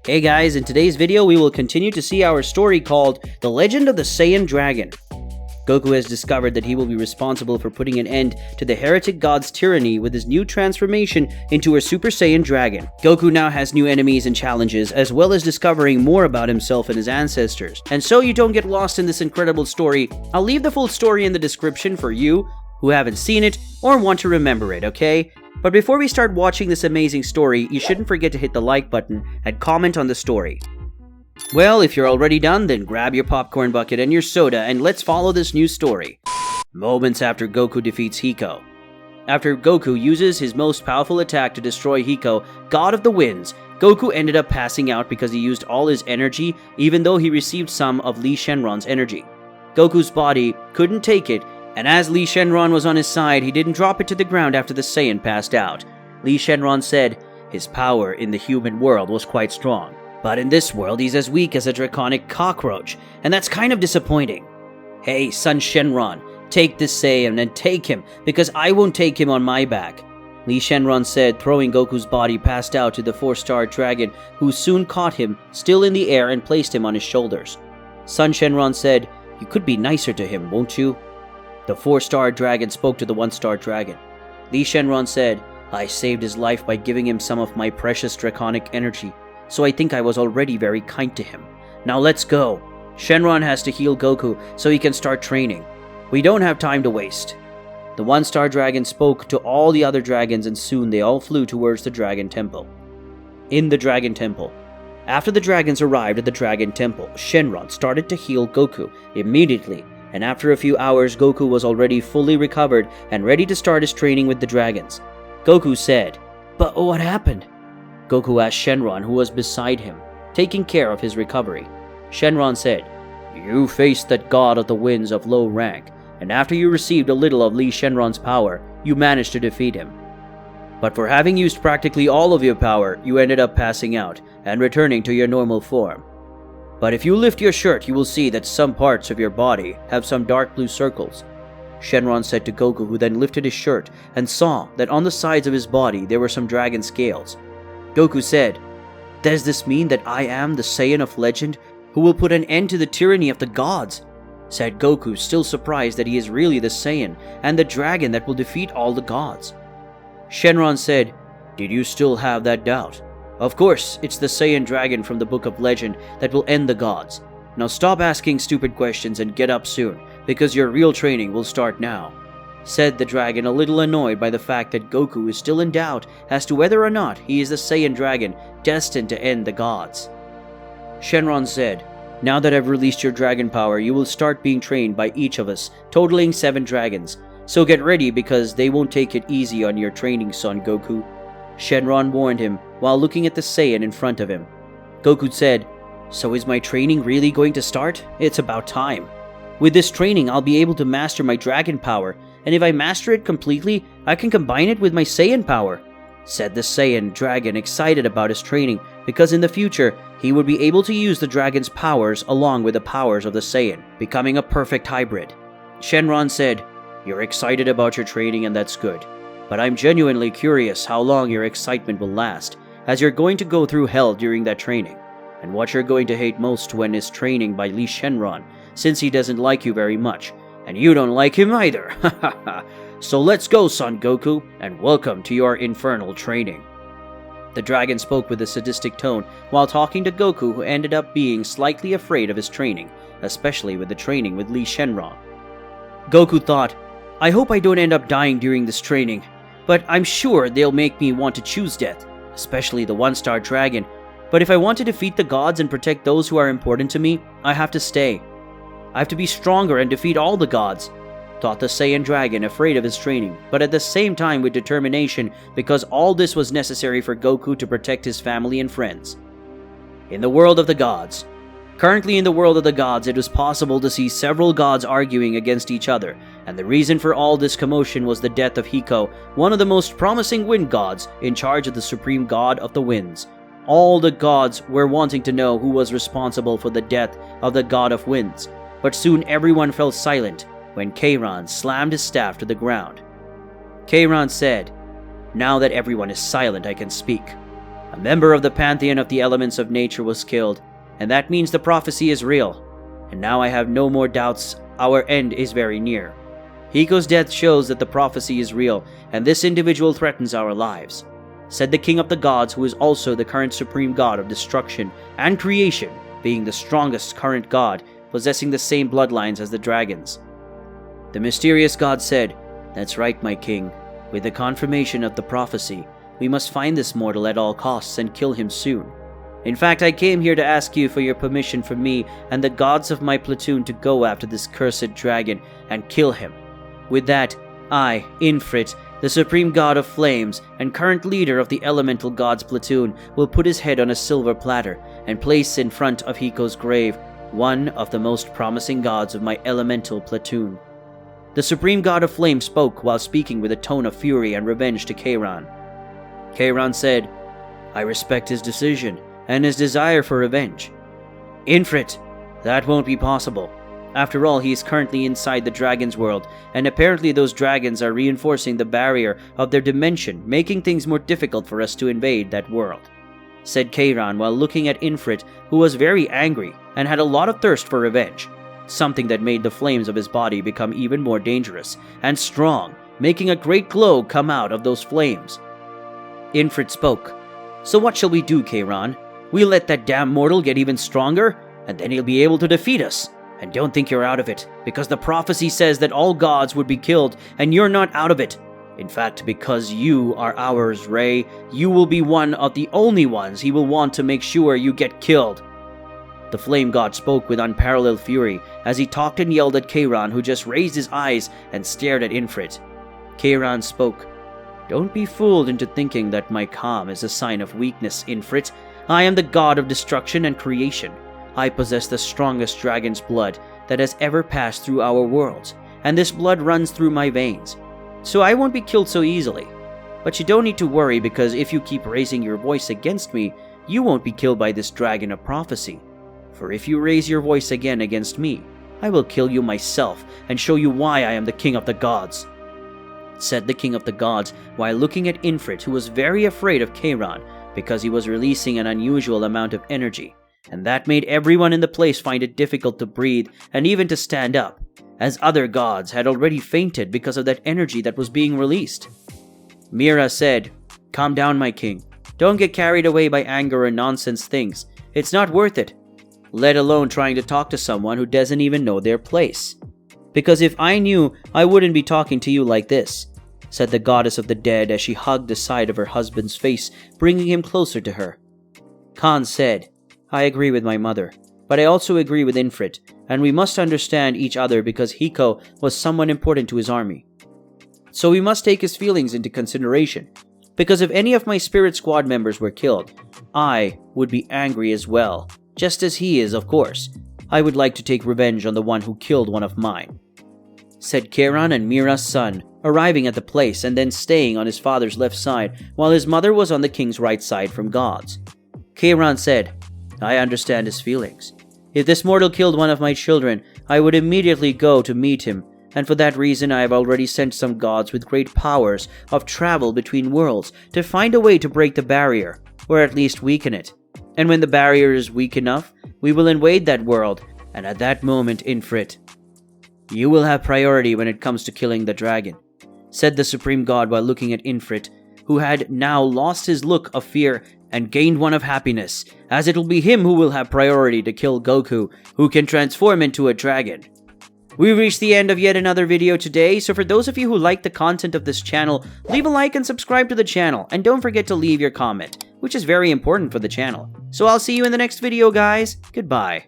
Hey guys, in today's video we will continue to see our story called The Legend of the Saiyan Dragon. Goku has discovered that he will be responsible for putting an end to the heretic god's tyranny with his new transformation into a Super Saiyan Dragon. Goku now has new enemies and challenges, as well as discovering more about himself and his ancestors. And so you don't get lost in this incredible story, I'll leave the full story in the description for you who haven't seen it or want to remember it, okay? But before we start watching this amazing story, you shouldn't forget to hit the like button and comment on the story. Well, if you're already done, then grab your popcorn bucket and your soda and let's follow this new story. Moments after Goku defeats Hiko. After Goku uses his most powerful attack to destroy Hiko, God of the Winds, Goku ended up passing out because he used all his energy even though he received some of Li Shenron's energy. Goku's body couldn't take it, and as Li Shenron was on his side, he didn't drop it to the ground after the Saiyan passed out. Li Shenron said his power in the human world was quite strong, but in this world he's as weak as a draconic cockroach, and that's kind of disappointing. Hey, son Shenron, take this Saiyan and take him, because I won't take him on my back, Li Shenron said, throwing Goku's body passed out to the 4-star dragon, who soon caught him, still in the air, and placed him on his shoulders. Son Shenron said, "You could be nicer to him, won't you?" The 4-star dragon spoke to the 1-star dragon. Li Shenron said, "I saved his life by giving him some of my precious draconic energy, so I think I was already very kind to him. Now let's go. Shenron has to heal Goku so he can start training. We don't have time to waste." The 1-star dragon spoke to all the other dragons, and soon they all flew towards the Dragon Temple. In the Dragon Temple. After the dragons arrived at the Dragon Temple, Shenron started to heal Goku immediately, and after a few hours Goku was already fully recovered and ready to start his training with the dragons. Goku said, "But what happened?" Goku asked Shenron, who was beside him, taking care of his recovery. Shenron said, "You faced that god of the winds of low rank, and after you received a little of Li Shenron's power, you managed to defeat him. But for having used practically all of your power, you ended up passing out and returning to your normal form. But if you lift your shirt, you will see that some parts of your body have some dark blue circles," Shenron said to Goku, who then lifted his shirt and saw that on the sides of his body there were some dragon scales. Goku said, "Does this mean that I am the Saiyan of legend who will put an end to the tyranny of the gods?" said Goku, still surprised that he is really the Saiyan and the dragon that will defeat all the gods. Shenron said, "Did you still have that doubt? Of course, it's the Saiyan dragon from the Book of Legend that will end the gods. Now stop asking stupid questions and get up soon, because your real training will start now," said the dragon, a little annoyed by the fact that Goku is still in doubt as to whether or not he is the Saiyan dragon destined to end the gods. Shenron said, "Now that I've released your dragon power, you will start being trained by each of us, totaling 7 dragons. So get ready, because they won't take it easy on your training, son Goku," Shenron warned him while looking at the Saiyan in front of him. Goku said, "So is my training really going to start? It's about time. With this training, I'll be able to master my dragon power, and if I master it completely, I can combine it with my Saiyan power," said the Saiyan dragon, excited about his training, because in the future, he would be able to use the dragon's powers along with the powers of the Saiyan, becoming a perfect hybrid. Shenron said, "You're excited about your training, and that's good. But I'm genuinely curious how long your excitement will last, as you're going to go through hell during that training, and what you're going to hate most when is training by Li Shenron, since he doesn't like you very much, and you don't like him either. So let's go, son Goku, and welcome to your infernal training." The dragon spoke with a sadistic tone while talking to Goku, who ended up being slightly afraid of his training, especially with the training with Li Shenron. Goku thought, "I hope I don't end up dying during this training, but I'm sure they'll make me want to choose death, especially the 1-star dragon. But if I want to defeat the gods and protect those who are important to me, I have to stay. I have to be stronger and defeat all the gods," thought the Saiyan dragon, afraid of his training, but at the same time with determination, because all this was necessary for Goku to protect his family and friends. In the world of the gods. Currently in the world of the gods, it was possible to see several gods arguing against each other, and the reason for all this commotion was the death of Hiko, one of the most promising wind gods in charge of the supreme god of the winds. All the gods were wanting to know who was responsible for the death of the god of winds, but soon everyone fell silent when Kairon slammed his staff to the ground. Kairon said, "Now that everyone is silent, I can speak. A member of the pantheon of the elements of nature was killed, and that means the prophecy is real. And now I have no more doubts our end is very near. Hiko's death shows that the prophecy is real, and this individual threatens our lives," said the king of the gods, who is also the current supreme god of destruction and creation, being the strongest current god, possessing the same bloodlines as the dragons. The mysterious god said, "That's right, my king. With the confirmation of the prophecy, we must find this mortal at all costs and kill him soon. In fact, I came here to ask you for your permission for me and the gods of my platoon to go after this cursed dragon and kill him. With that, I, Infrit, the supreme god of flames and current leader of the elemental gods platoon, will put his head on a silver platter and place in front of Hiko's grave one of the most promising gods of my elemental platoon." The supreme god of flame spoke while speaking with a tone of fury and revenge to Kairon. Kairon said, "I respect his decision and his desire for revenge. Infrit, that won't be possible. After all, he is currently inside the dragon's world, and apparently those dragons are reinforcing the barrier of their dimension, making things more difficult for us to invade that world," said Kairon while looking at Infrit, who was very angry and had a lot of thirst for revenge, something that made the flames of his body become even more dangerous and strong, making a great glow come out of those flames. Infrit spoke, "So what shall we do, Kairon? We let that damn mortal get even stronger, and then he'll be able to defeat us. And don't think you're out of it, because the prophecy says that all gods would be killed, and you're not out of it. In fact, because you are ours, Rei, you will be one of the only ones he will want to make sure you get killed." The flame god spoke with unparalleled fury as he talked and yelled at Kairon, who just raised his eyes and stared at Infrit. Kairon spoke, "Don't be fooled into thinking that my calm is a sign of weakness, Infrit. I am the god of destruction and creation. I possess the strongest dragon's blood that has ever passed through our worlds, and this blood runs through my veins. So I won't be killed so easily. But you don't need to worry, because if you keep raising your voice against me, you won't be killed by this dragon of prophecy. For if you raise your voice again against me, I will kill you myself and show you why I am the king of the gods," said the king of the gods while looking at Infrit, who was very afraid of Kairon because he was releasing an unusual amount of energy, and that made everyone in the place find it difficult to breathe and even to stand up, as other gods had already fainted because of that energy that was being released. Mira said, "Calm down, my king. Don't get carried away by anger or nonsense things. It's not worth it. Let alone trying to talk to someone who doesn't even know their place. Because if I knew, I wouldn't be talking to you like this," said the goddess of the dead as she hugged the side of her husband's face, bringing him closer to her. Khan said, "I agree with my mother, but I also agree with Infrit, and we must understand each other because Hiko was someone important to his army. So we must take his feelings into consideration, because if any of my spirit squad members were killed, I would be angry as well, just as he is, of course. I would like to take revenge on the one who killed one of mine," said Kairon and Mira's son, arriving at the place and then staying on his father's left side while his mother was on the king's right side from gods. Kairon said, "I understand his feelings. If this mortal killed one of my children, I would immediately go to meet him, and for that reason I have already sent some gods with great powers of travel between worlds to find a way to break the barrier, or at least weaken it. And when the barrier is weak enough, we will invade that world, and at that moment, Infrit, you will have priority when it comes to killing the dragon," said the supreme god while looking at Infrit, who had now lost his look of fear and gained one of happiness, as it will be him who will have priority to kill Goku, who can transform into a dragon. We've reached the end of yet another video today, so for those of you who like the content of this channel, leave a like and subscribe to the channel, and don't forget to leave your comment, which is very important for the channel. So I'll see you in the next video, guys. Goodbye.